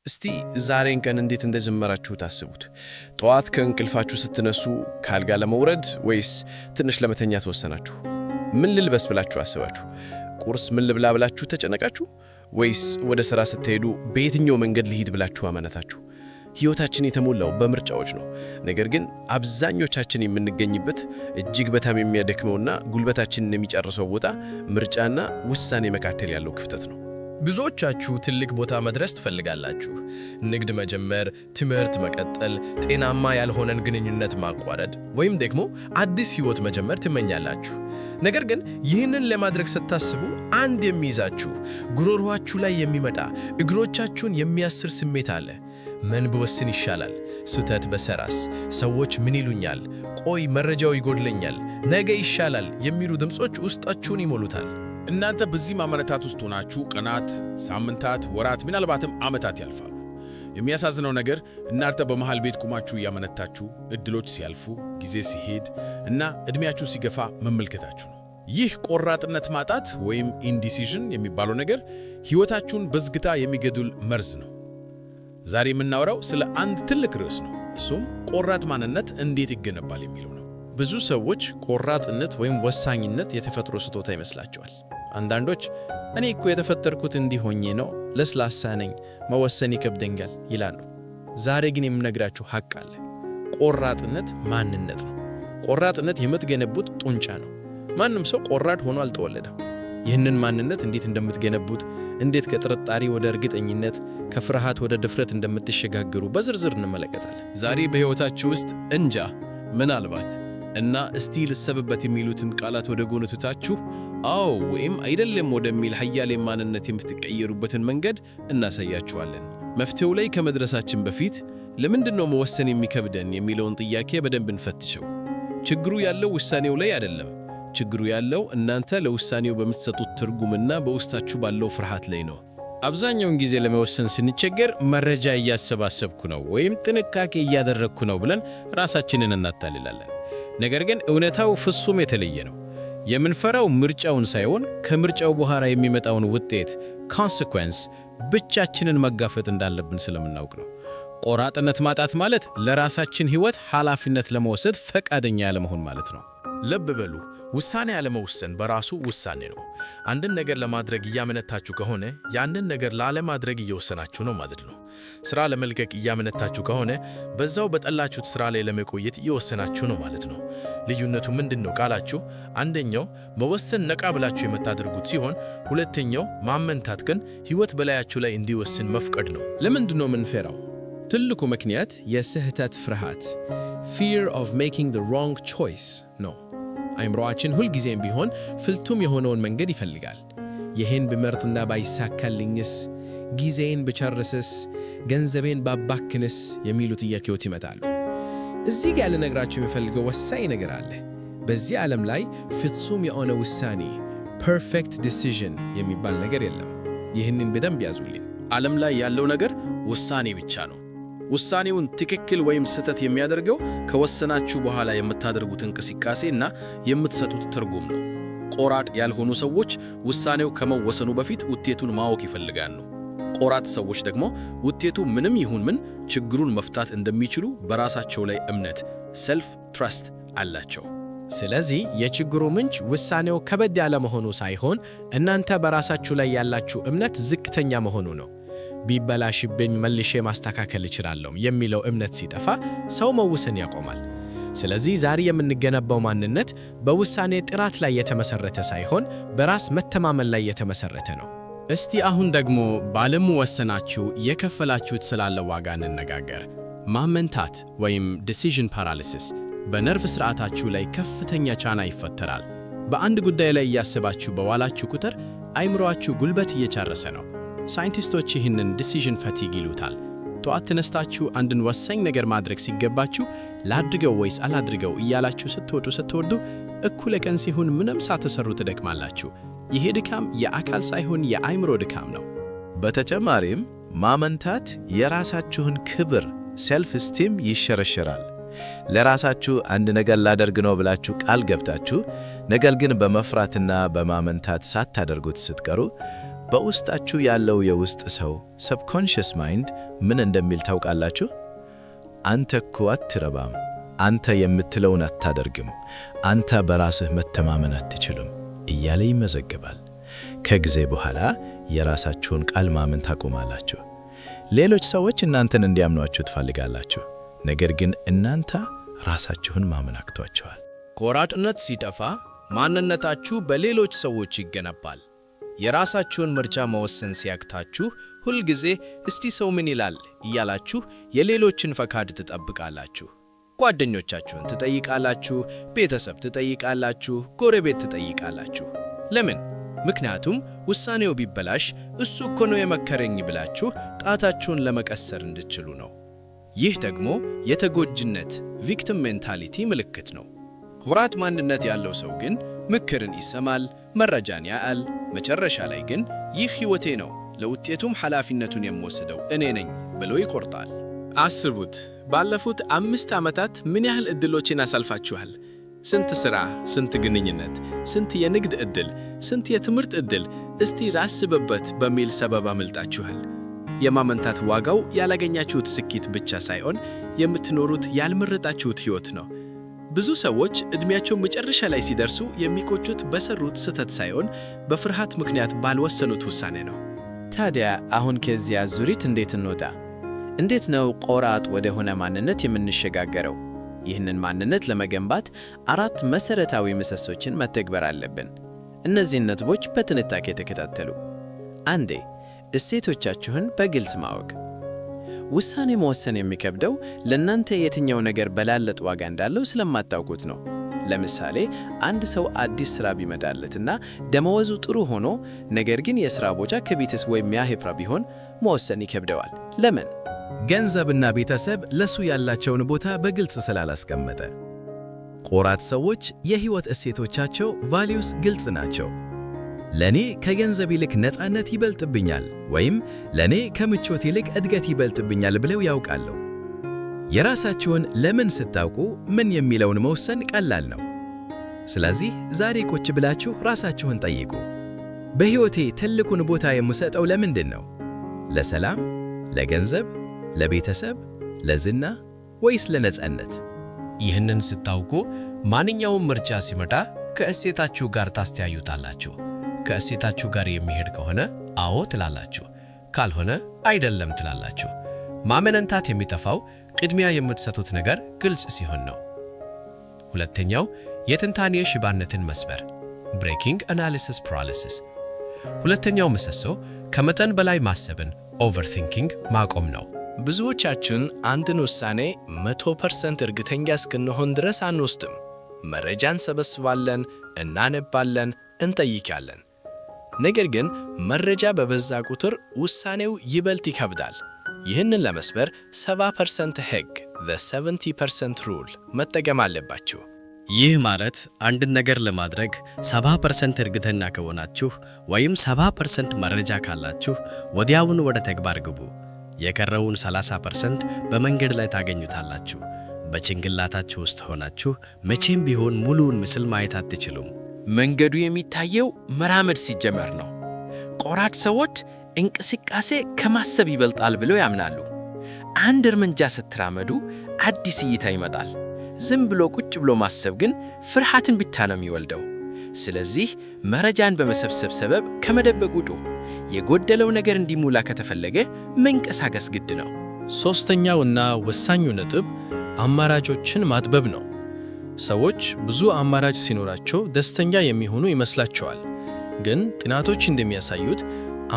እስቲ ዛሬን ቀን እንዴት እንደጀመራችሁ ታስቡት። ጠዋት ከእንቅልፋችሁ ስትነሱ ካልጋ ለመውረድ ወይስ ትንሽ ለመተኛት ወሰናችሁ? ምን ልልበስ ብላችሁ አስባችሁ? ቁርስ ምን ልብላ ብላችሁ ተጨነቃችሁ? ወይስ ወደ ሥራ ስትሄዱ በየትኛው መንገድ ልሂድ ብላችሁ አመነታችሁ? ሕይወታችን የተሞላው በምርጫዎች ነው። ነገር ግን አብዛኞቻችን የምንገኝበት እጅግ በጣም የሚያደክመውና ጉልበታችንን የሚጨርሰው ቦታ ምርጫና ውሳኔ መካከል ያለው ክፍተት ነው። ብዙዎቻችሁ ትልቅ ቦታ መድረስ ትፈልጋላችሁ። ንግድ መጀመር፣ ትምህርት መቀጠል፣ ጤናማ ያልሆነን ግንኙነት ማቋረጥ ወይም ደግሞ አዲስ ሕይወት መጀመር ትመኛላችሁ። ነገር ግን ይህንን ለማድረግ ስታስቡ አንድ የሚይዛችሁ ጉሮሮአችሁ ላይ የሚመጣ እግሮቻችሁን የሚያስር ስሜት አለ። ምን ብወስን ይሻላል? ስህተት በሰራስ? ሰዎች ምን ይሉኛል? ቆይ መረጃው ይጎድለኛል፣ ነገ ይሻላል የሚሉ ድምጾች ውስጣችሁን ይሞሉታል። እናንተ በዚህ ማመነታት ውስጥ ሆናችሁ ቀናት፣ ሳምንታት፣ ወራት ምናልባትም ዓመታት ያልፋሉ። የሚያሳዝነው ነገር እናንተ በመሃል ቤት ቁማችሁ እያመነታችሁ እድሎች ሲያልፉ፣ ጊዜ ሲሄድ እና እድሜያችሁ ሲገፋ መመልከታችሁ ነው። ይህ ቆራጥነት ማጣት ወይም ኢንዲሲዥን የሚባለው ነገር ሕይወታችሁን በዝግታ የሚገድል መርዝ ነው። ዛሬ የምናወራው ስለ አንድ ትልቅ ርዕስ ነው። እሱም ቆራጥ ማንነት እንዴት ይገነባል የሚለው ነው። ብዙ ሰዎች ቆራጥነት ወይም ወሳኝነት የተፈጥሮ ስጦታ ይመስላቸዋል። አንዳንዶች እኔ እኮ የተፈጠርኩት እንዲህ ሆኜ ነው፣ ለስላሳ ነኝ፣ መወሰን ይከብደኛል ይላሉ። ዛሬ ግን የምነግራችሁ ሐቅ አለ። ቆራጥነት ማንነት ነው። ቆራጥነት የምትገነቡት ጡንቻ ነው። ማንም ሰው ቆራጥ ሆኖ አልተወለደም። ይህንን ማንነት እንዴት እንደምትገነቡት፣ እንዴት ከጥርጣሬ ወደ እርግጠኝነት፣ ከፍርሃት ወደ ድፍረት እንደምትሸጋገሩ በዝርዝር እንመለከታለን። ዛሬ በሕይወታችሁ ውስጥ እንጃ፣ ምናልባት እና እስቲ ልሰብበት የሚሉትን ቃላት ወደ ጎን ትታችሁ አዎ ወይም አይደለም ወደሚል ኃያል ማንነት የምትቀየሩበትን መንገድ እናሳያችኋለን። መፍትሄው ላይ ከመድረሳችን በፊት ለምንድነው መወሰን የሚከብደን የሚለውን ጥያቄ በደንብ እንፈትሸው። ችግሩ ያለው ውሳኔው ላይ አይደለም። ችግሩ ያለው እናንተ ለውሳኔው በምትሰጡት ትርጉምና በውስጣችሁ ባለው ፍርሃት ላይ ነው። አብዛኛውን ጊዜ ለመወሰን ስንቸገር መረጃ እያሰባሰብኩ ነው ወይም ጥንቃቄ እያደረግኩ ነው ብለን ራሳችንን እናታልላለን። ነገር ግን እውነታው ፍጹም የተለየ ነው። የምንፈራው ምርጫውን ሳይሆን ከምርጫው በኋላ የሚመጣውን ውጤት ኮንሲኩዌንስ ብቻችንን መጋፈጥ እንዳለብን ስለምናውቅ ነው። ቆራጥነት ማጣት ማለት ለራሳችን ሕይወት ኃላፊነት ለመውሰድ ፈቃደኛ ያለመሆን ማለት ነው። ልብ በሉ፣ ውሳኔ ያለመወሰን በራሱ ውሳኔ ነው። አንድን ነገር ለማድረግ እያመነታችሁ ከሆነ ያንን ነገር ላለማድረግ እየወሰናችሁ ነው ማለት ነው። ሥራ ለመልቀቅ እያመነታችሁ ከሆነ በዛው በጠላችሁት ሥራ ላይ ለመቆየት እየወሰናችሁ ነው ማለት ነው። ልዩነቱ ምንድን ነው ካላችሁ፣ አንደኛው መወሰን ነቃ ብላችሁ የምታደርጉት ሲሆን፣ ሁለተኛው ማመንታት ግን ሕይወት በላያችሁ ላይ እንዲወስን መፍቀድ ነው። ለምንድን ነው የምንፈራው? ትልቁ ምክንያት የስህተት ፍርሃት fear of making the wrong choice ነው። አይምሮአችን ሁልጊዜም ቢሆን ፍልቱም የሆነውን መንገድ ይፈልጋል። ይህን ብመርጥና ባይሳካልኝስ፣ ጊዜን ብጨርስስ፣ ገንዘቤን ባባክንስ የሚሉ ጥያቄዎች ይመጣሉ። እዚህ ጋር ልነግራችሁ የሚፈልገው ወሳኝ ነገር አለ። በዚህ ዓለም ላይ ፍጹም የሆነ ውሳኔ perfect decision የሚባል ነገር የለም። ይህንን በደንብ ያዙልኝ። ዓለም ላይ ያለው ነገር ውሳኔ ብቻ ነው። ውሳኔውን ትክክል ወይም ስህተት የሚያደርገው ከወሰናችሁ በኋላ የምታደርጉት እንቅስቃሴ እና የምትሰጡት ትርጉም ነው። ቆራጥ ያልሆኑ ሰዎች ውሳኔው ከመወሰኑ በፊት ውጤቱን ማወቅ ይፈልጋሉ። ቆራጥ ሰዎች ደግሞ ውጤቱ ምንም ይሁን ምን ችግሩን መፍታት እንደሚችሉ በራሳቸው ላይ እምነት self trust አላቸው። ስለዚህ የችግሩ ምንጭ ውሳኔው ከበድ ያለ መሆኑ ሳይሆን እናንተ በራሳችሁ ላይ ያላችሁ እምነት ዝቅተኛ መሆኑ ነው። ቢበላሽብኝ መልሼ ማስተካከል እችላለሁ የሚለው እምነት ሲጠፋ ሰው መወሰን ያቆማል። ስለዚህ ዛሬ የምንገነባው ማንነት በውሳኔ ጥራት ላይ የተመሰረተ ሳይሆን በራስ መተማመን ላይ የተመሰረተ ነው። እስቲ አሁን ደግሞ ባለመወሰናችሁ የከፈላችሁት ስላለ ዋጋ እንነጋገር። ማመንታት ወይም ዲሲዥን ፓራሊሲስ በነርቭ ስርዓታችሁ ላይ ከፍተኛ ጫና ይፈጠራል። በአንድ ጉዳይ ላይ እያሰባችሁ በዋላችሁ ቁጥር አይምሮአችሁ ጉልበት እየጨረሰ ነው። ሳይንቲስቶች ይህንን ዲሲዥን ፈቲግ ይሉታል። ጠዋት ተነስታችሁ አንድን ወሳኝ ነገር ማድረግ ሲገባችሁ ላድርገው ወይስ አላድርገው እያላችሁ ስትወርዱ እኩለ ቀን ሲሆን ምንም ሳትሰሩ ትደክማላችሁ። ይሄ ድካም የአካል ሳይሆን የአይምሮ ድካም ነው። በተጨማሪም ማመንታት የራሳችሁን ክብር ሴልፍ ስቲም ይሸረሸራል። ለራሳችሁ አንድ ነገር ላደርግ ነው ብላችሁ ቃል ገብታችሁ ነገር ግን በመፍራትና በማመንታት ሳታደርጉት ስትቀሩ በውስጣችሁ ያለው የውስጥ ሰው ሰብኮንሽስ ማይንድ ምን እንደሚል ታውቃላችሁ? አንተ እኮ አትረባም፣ አንተ የምትለውን አታደርግም፣ አንተ በራስህ መተማመን አትችልም እያለ ይመዘግባል። ከጊዜ በኋላ የራሳችሁን ቃል ማመን ታቆማላችሁ። ሌሎች ሰዎች እናንተን እንዲያምኗችሁ ትፈልጋላችሁ፣ ነገር ግን እናንተ ራሳችሁን ማመን አቅቷችኋል። ቆራጥነት ሲጠፋ ማንነታችሁ በሌሎች ሰዎች ይገነባል። የራሳችሁን ምርጫ መወሰን ሲያቅታችሁ ሁልጊዜ እስቲ ሰው ምን ይላል እያላችሁ የሌሎችን ፈቃድ ትጠብቃላችሁ። ጓደኞቻችሁን ትጠይቃላችሁ፣ ቤተሰብ ትጠይቃላችሁ፣ ጎረቤት ትጠይቃላችሁ። ለምን? ምክንያቱም ውሳኔው ቢበላሽ እሱ እኮ ነው የመከረኝ ብላችሁ ጣታችሁን ለመቀሰር እንድትችሉ ነው። ይህ ደግሞ የተጎጂነት ቪክቲም ሜንታሊቲ ምልክት ነው። ቆራጥ ማንነት ያለው ሰው ግን ምክርን ይሰማል፣ መረጃን ያያል። መጨረሻ ላይ ግን ይህ ሕይወቴ ነው፣ ለውጤቱም ኃላፊነቱን የምወስደው እኔ ነኝ ብሎ ይቆርጣል። አስቡት፣ ባለፉት 5 ዓመታት ምን ያህል ዕድሎችን አሳልፋችኋል? ስንት ሥራ፣ ስንት ግንኙነት፣ ስንት የንግድ ዕድል፣ ስንት የትምህርት ዕድል እስቲ ራስበበት በሚል ሰበብ አመልጣችኋል። የማመንታት ዋጋው ያላገኛችሁት ስኬት ብቻ ሳይሆን የምትኖሩት ያልመረጣችሁት ሕይወት ነው። ብዙ ሰዎች ዕድሜያቸው መጨረሻ ላይ ሲደርሱ የሚቆጩት በሰሩት ስህተት ሳይሆን በፍርሃት ምክንያት ባልወሰኑት ውሳኔ ነው። ታዲያ አሁን ከዚያ አዙሪት እንዴት እንወጣ? እንዴት ነው ቆራጥ ወደ ሆነ ማንነት የምንሸጋገረው? ይህንን ማንነት ለመገንባት 4 መሠረታዊ ምሰሶችን መተግበር አለብን። እነዚህን ነጥቦች በጥንቃቄ ተከታተሉ። አንዴ እሴቶቻችሁን በግልጽ ማወቅ። ውሳኔ መወሰን የሚከብደው ለእናንተ የትኛው ነገር በላለጥ ዋጋ እንዳለው ስለማታውቁት ነው። ለምሳሌ አንድ ሰው አዲስ ሥራ ቢመዳለትና ደመወዙ ጥሩ ሆኖ ነገር ግን የሥራ ቦታ ከቤተስ ወይም ያህፕራ ቢሆን መወሰን ይከብደዋል። ለምን? ገንዘብና ቤተሰብ ለሱ ያላቸውን ቦታ በግልጽ ስላላስቀመጠ። ቆራጥ ሰዎች የሕይወት እሴቶቻቸው ቫሊዩስ ግልጽ ናቸው። ለኔ ከገንዘብ ይልቅ ነፃነት ይበልጥብኛል ወይም ለኔ ከምቾት ይልቅ እድገት ይበልጥብኛል ብለው ያውቃሉ። የራሳችሁን ለምን ስታውቁ ምን የሚለውን መወሰን ቀላል ነው። ስለዚህ ዛሬ ቁጭ ብላችሁ ራሳችሁን ጠይቁ። በሕይወቴ ትልቁን ቦታ የምሰጠው ለምንድን ነው? ለሰላም፣ ለገንዘብ፣ ለቤተሰብ፣ ለዝና ወይስ ለነፃነት? ይህንን ስታውቁ ማንኛውም ምርጫ ሲመጣ ከእሴታችሁ ጋር ታስተያዩታላችሁ። ከእሴታችሁ ጋር የሚሄድ ከሆነ አዎ ትላላችሁ፣ ካልሆነ አይደለም ትላላችሁ። ማመንታት የሚጠፋው ቅድሚያ የምትሰጡት ነገር ግልጽ ሲሆን ነው። ሁለተኛው የትንታኔ ሽባነትን መስበር፣ ብሬኪንግ አናሊሲስ ፓራሊሲስ። ሁለተኛው ምሰሶ ከመጠን በላይ ማሰብን ኦቨርቲንኪንግ ማቆም ነው። ብዙዎቻችን አንድን ውሳኔ 100% እርግጠኛ እስክንሆን ድረስ አንወስድም። መረጃ እንሰበስባለን፣ እናነባለን፣ እንጠይቃለን። ነገር ግን መረጃ በበዛ ቁጥር ውሳኔው ይበልጥ ይከብዳል። ይህንን ለመስበር 70% ሕግ the 70% rule መጠቀም አለባችሁ። ይህ ማለት አንድን ነገር ለማድረግ 70% እርግጠኛ ከሆናችሁ ወይም 70% መረጃ ካላችሁ ወዲያውኑ ወደ ተግባር ግቡ። የቀረውን 30% በመንገድ ላይ ታገኙታላችሁ። በጭንቅላታችሁ ውስጥ ሆናችሁ መቼም ቢሆን ሙሉውን ምስል ማየት አትችሉም። መንገዱ የሚታየው መራመድ ሲጀመር ነው። ቆራጥ ሰዎች እንቅስቃሴ ከማሰብ ይበልጣል ብለው ያምናሉ። አንድ እርምጃ ስትራመዱ አዲስ እይታ ይመጣል። ዝም ብሎ ቁጭ ብሎ ማሰብ ግን ፍርሃትን ብቻ ነው የሚወልደው። ስለዚህ መረጃን በመሰብሰብ ሰበብ ከመደበቅ ውጡ። የጎደለው ነገር እንዲሞላ ከተፈለገ መንቀሳቀስ ግድ ነው። ሦስተኛውና ወሳኙ ነጥብ አማራጮችን ማጥበብ ነው። ሰዎች ብዙ አማራጭ ሲኖራቸው ደስተኛ የሚሆኑ ይመስላቸዋል። ግን ጥናቶች እንደሚያሳዩት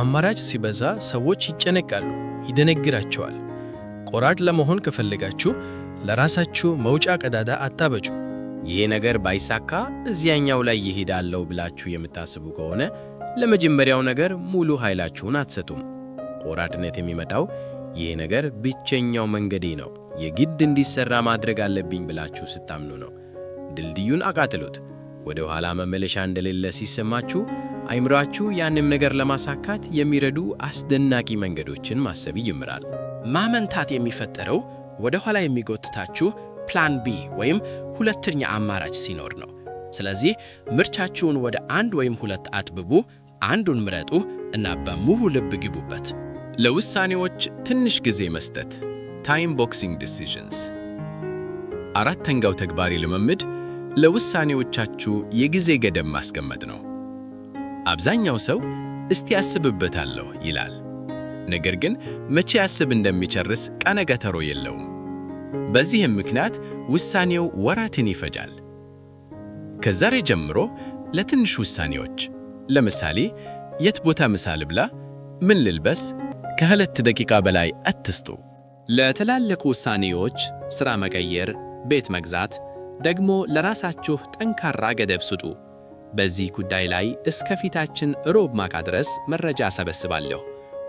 አማራጭ ሲበዛ ሰዎች ይጨነቃሉ፣ ይደነግራቸዋል። ቆራጥ ለመሆን ከፈለጋችሁ ለራሳችሁ መውጫ ቀዳዳ አታበጁ። ይሄ ነገር ባይሳካ እዚያኛው ላይ ይሄዳለው ብላችሁ የምታስቡ ከሆነ ለመጀመሪያው ነገር ሙሉ ኃይላችሁን አትሰጡም። ቆራጥነት የሚመጣው ይሄ ነገር ብቸኛው መንገዴ ነው፣ የግድ እንዲሰራ ማድረግ አለብኝ ብላችሁ ስታምኑ ነው። ድልድዩን አቃጥሉት። ወደ ኋላ መመለሻ እንደሌለ ሲሰማችሁ አይምሮአችሁ ያንም ነገር ለማሳካት የሚረዱ አስደናቂ መንገዶችን ማሰብ ይጀምራል። ማመንታት የሚፈጠረው ወደ ኋላ የሚጎትታችሁ ፕላን ቢ ወይም ሁለተኛ አማራጭ ሲኖር ነው። ስለዚህ ምርጫችሁን ወደ 1 ወይም 2 አጥብቡ። አንዱን ምረጡ እና በሙሉ ልብ ግቡበት። ለውሳኔዎች ትንሽ ጊዜ መስጠት ታይም ቦክሲንግ ዲሲዥንስ። አራተኛው ተግባሪ ልምምድ ለውሳኔዎቻችሁ የጊዜ ገደብ ማስቀመጥ ነው። አብዛኛው ሰው እስቲ አስብበታለሁ ይላል። ነገር ግን መቼ ያስብ እንደሚጨርስ ቀነ ቀጠሮ የለውም። በዚህም ምክንያት ውሳኔው ወራትን ይፈጃል። ከዛሬ ጀምሮ ለትንሽ ውሳኔዎች ለምሳሌ የት ቦታ ምሳ ልብላ፣ ምን ልልበስ፣ ከሁለት ደቂቃ በላይ አትስጡ። ለትላልቅ ውሳኔዎች ሥራ መቀየር፣ ቤት መግዛት ደግሞ ለራሳችሁ ጠንካራ ገደብ ስጡ። በዚህ ጉዳይ ላይ እስከ ፊታችን ሮብ ማታ ድረስ መረጃ አሰበስባለሁ፣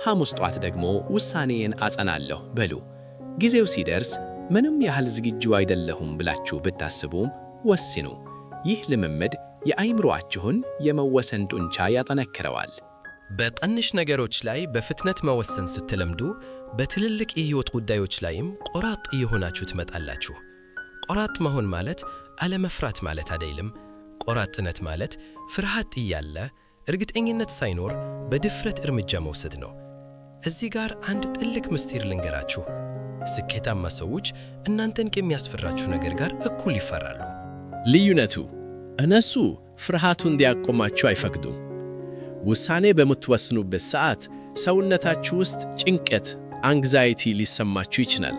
ሐሙስ ጧት ደግሞ ውሳኔዬን አጸናለሁ በሉ። ጊዜው ሲደርስ ምንም ያህል ዝግጁ አይደለሁም ብላችሁ ብታስቡም ወስኑ። ይህ ልምምድ የአእምሮአችሁን የመወሰን ጡንቻ ያጠነክረዋል። በትንሽ ነገሮች ላይ በፍጥነት መወሰን ስትለምዱ በትልልቅ የሕይወት ጉዳዮች ላይም ቆራጥ እየሆናችሁ ትመጣላችሁ። ቆራጥ መሆን ማለት አለመፍራት ማለት አይደለም። ቆራጥነት ማለት ፍርሃት እያለ እርግጠኝነት ሳይኖር በድፍረት እርምጃ መውሰድ ነው። እዚህ ጋር አንድ ጥልቅ ምስጢር ልንገራችሁ። ስኬታማ ሰዎች እናንተን ከሚያስፈራችሁ ነገር ጋር እኩል ይፈራሉ። ልዩነቱ እነሱ ፍርሃቱ እንዲያቆማችሁ አይፈቅዱም። ውሳኔ በምትወስኑበት ሰዓት ሰውነታችሁ ውስጥ ጭንቀት አንግዛይቲ ሊሰማችሁ ይችላል።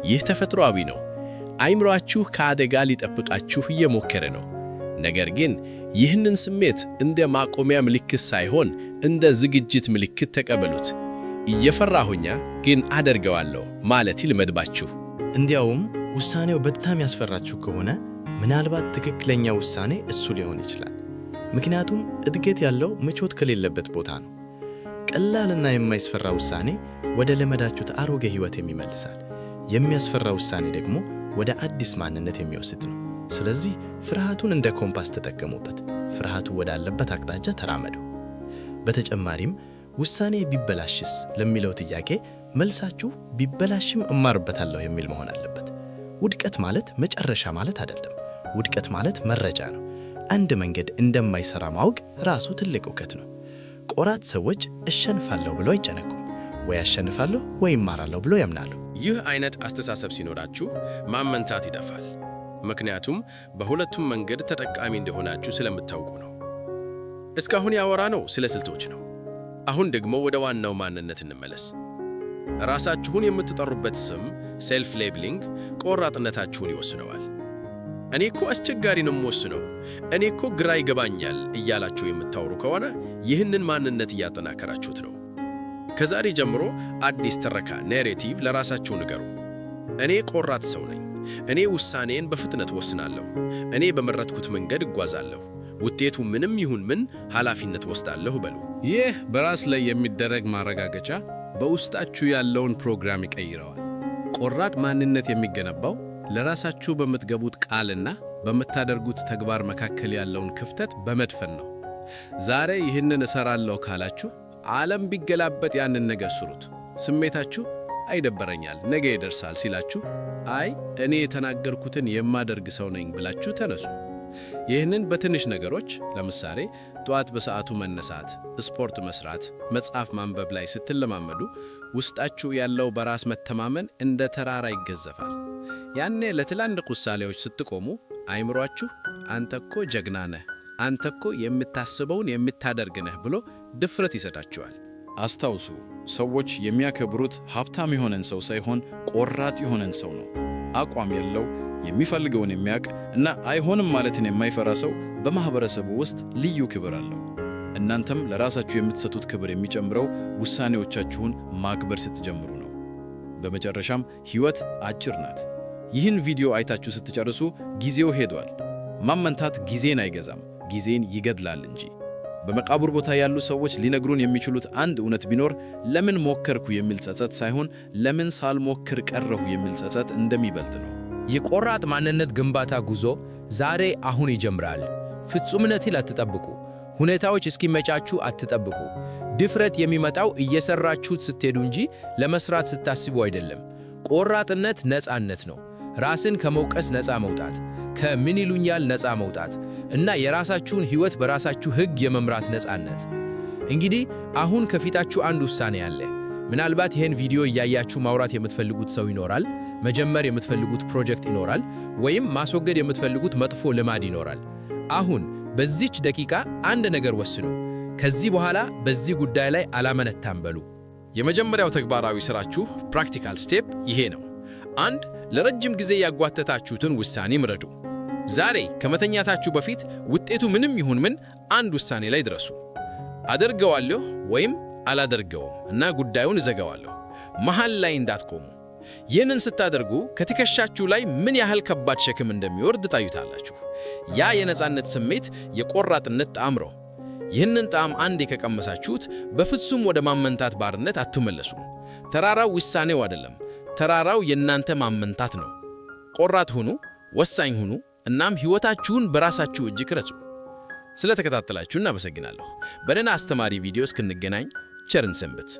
ይህ ተፈጥሯዊ ነው። አእምሮአችሁ ከአደጋ ሊጠብቃችሁ እየሞከረ ነው። ነገር ግን ይህንን ስሜት እንደ ማቆሚያ ምልክት ሳይሆን እንደ ዝግጅት ምልክት ተቀበሉት። እየፈራሁኛ ግን አደርገዋለሁ ማለት ይልመድባችሁ። እንዲያውም ውሳኔው በጣም ያስፈራችሁ ከሆነ ምናልባት ትክክለኛ ውሳኔ እሱ ሊሆን ይችላል። ምክንያቱም እድገት ያለው ምቾት ከሌለበት ቦታ ነው። ቀላልና የማይስፈራ ውሳኔ ወደ ለመዳችሁት አሮጌ ሕይወት የሚመልሳል። የሚያስፈራ ውሳኔ ደግሞ ወደ አዲስ ማንነት የሚወስድ ነው። ስለዚህ ፍርሃቱን እንደ ኮምፓስ ተጠቀሙበት። ፍርሃቱ ወዳለበት አቅጣጫ ተራመዱ። በተጨማሪም ውሳኔ ቢበላሽስ ለሚለው ጥያቄ መልሳችሁ ቢበላሽም እማርበታለሁ የሚል መሆን አለበት። ውድቀት ማለት መጨረሻ ማለት አይደለም። ውድቀት ማለት መረጃ ነው። አንድ መንገድ እንደማይሰራ ማወቅ ራሱ ትልቅ እውቀት ነው። ቆራጥ ሰዎች እሸንፋለሁ ብለው አይጨነቁም። ወይ አሸንፋለሁ ወይ እማራለሁ ብለው ያምናሉ። ይህ አይነት አስተሳሰብ ሲኖራችሁ ማመንታት ይጠፋል። ምክንያቱም በሁለቱም መንገድ ተጠቃሚ እንደሆናችሁ ስለምታውቁ ነው። እስካሁን ያወራነው ስለ ስልቶች ነው። አሁን ደግሞ ወደ ዋናው ማንነት እንመለስ። ራሳችሁን የምትጠሩበት ስም ሴልፍ ሌብሊንግ ቆራጥነታችሁን ይወስነዋል። እኔ እኮ አስቸጋሪ ነው የምወስነው፣ እኔ እኮ ግራ ይገባኛል እያላችሁ የምታወሩ ከሆነ ይህንን ማንነት እያጠናከራችሁት ነው። ከዛሬ ጀምሮ አዲስ ትረካ ናሬቲቭ ለራሳችሁ ንገሩ። እኔ ቆራጥ ሰው ነኝ፣ እኔ ውሳኔን በፍጥነት ወስናለሁ፣ እኔ በመረጥኩት መንገድ እጓዛለሁ፣ ውጤቱ ምንም ይሁን ምን ኃላፊነት ወስዳለሁ በሉ። ይህ በራስ ላይ የሚደረግ ማረጋገጫ በውስጣችሁ ያለውን ፕሮግራም ይቀይረዋል። ቆራጥ ማንነት የሚገነባው ለራሳችሁ በምትገቡት ቃልና በምታደርጉት ተግባር መካከል ያለውን ክፍተት በመድፈን ነው። ዛሬ ይህንን እሰራለሁ ካላችሁ ዓለም ቢገላበጥ ያንን ነገር ስሩት። ስሜታችሁ አይደበረኛል ነገ ይደርሳል ሲላችሁ አይ እኔ የተናገርኩትን የማደርግ ሰው ነኝ ብላችሁ ተነሱ። ይህንን በትንሽ ነገሮች ለምሳሌ ጠዋት በሰዓቱ መነሳት፣ ስፖርት መስራት፣ መጽሐፍ ማንበብ ላይ ስትለማመዱ ውስጣችሁ ያለው በራስ መተማመን እንደ ተራራ ይገዘፋል። ያኔ ለትላልቅ ውሳኔዎች ስትቆሙ አይምሯችሁ አንተ እኮ ጀግና ነህ፣ አንተ እኮ የምታስበውን የምታደርግ ነህ ብሎ ድፍረት ይሰጣችኋል። አስታውሱ፣ ሰዎች የሚያከብሩት ሀብታም የሆነን ሰው ሳይሆን ቆራጥ የሆነን ሰው ነው። አቋም ያለው የሚፈልገውን የሚያውቅ እና አይሆንም ማለትን የማይፈራ ሰው በማህበረሰቡ ውስጥ ልዩ ክብር አለው። እናንተም ለራሳችሁ የምትሰጡት ክብር የሚጨምረው ውሳኔዎቻችሁን ማክበር ስትጀምሩ ነው። በመጨረሻም ሕይወት አጭር ናት። ይህን ቪዲዮ አይታችሁ ስትጨርሱ ጊዜው ሄዷል። ማመንታት ጊዜን አይገዛም፣ ጊዜን ይገድላል እንጂ። በመቃብር ቦታ ያሉ ሰዎች ሊነግሩን የሚችሉት አንድ እውነት ቢኖር ለምን ሞከርኩ የሚል ጸጸት ሳይሆን ለምን ሳልሞክር ቀረሁ የሚል ጸጸት እንደሚበልጥ ነው። የቆራጥ ማንነት ግንባታ ጉዞ ዛሬ አሁን ይጀምራል። ፍጹምነትን አትጠብቁ። ሁኔታዎች እስኪመቻችሁ አትጠብቁ። ድፍረት የሚመጣው እየሰራችሁት ስትሄዱ እንጂ ለመስራት ስታስቡ አይደለም። ቆራጥነት ነፃነት ነው። ራስን ከመውቀስ ነፃ መውጣት፣ ከምን ይሉኛል ነፃ መውጣት እና የራሳችሁን ሕይወት በራሳችሁ ሕግ የመምራት ነፃነት። እንግዲህ አሁን ከፊታችሁ አንድ ውሳኔ አለ። ምናልባት ይህን ቪዲዮ እያያችሁ ማውራት የምትፈልጉት ሰው ይኖራል፣ መጀመር የምትፈልጉት ፕሮጀክት ይኖራል፣ ወይም ማስወገድ የምትፈልጉት መጥፎ ልማድ ይኖራል። አሁን በዚች ደቂቃ አንድ ነገር ወስኑ። ከዚህ በኋላ በዚህ ጉዳይ ላይ አላመነታም በሉ። የመጀመሪያው ተግባራዊ ስራችሁ ፕራክቲካል ስቴፕ ይሄ ነው። አንድ ለረጅም ጊዜ ያጓተታችሁትን ውሳኔ ምረዱ። ዛሬ ከመተኛታችሁ በፊት ውጤቱ ምንም ይሁን ምን አንድ ውሳኔ ላይ ድረሱ። አደርገዋለሁ ወይም አላደርገውም እና ጉዳዩን እዘጋዋለሁ። መሃል ላይ እንዳትቆሙ። ይህንን ስታደርጉ ከትከሻችሁ ላይ ምን ያህል ከባድ ሸክም እንደሚወርድ ታዩታላችሁ። ያ የነፃነት ስሜት የቆራጥነት ጣዕም ነው። ይህንን ጣዕም አንዴ ከቀመሳችሁት በፍጹም ወደ ማመንታት ባርነት አትመለሱም። ተራራው ውሳኔው አይደለም፣ ተራራው የእናንተ ማመንታት ነው። ቆራጥ ሁኑ፣ ወሳኝ ሁኑ፣ እናም ሕይወታችሁን በራሳችሁ እጅ ቅረጹ። ስለተከታተላችሁ እናመሰግናለሁ። በሌላ አስተማሪ ቪዲዮ እስክንገናኝ ቸርን ሰንብት።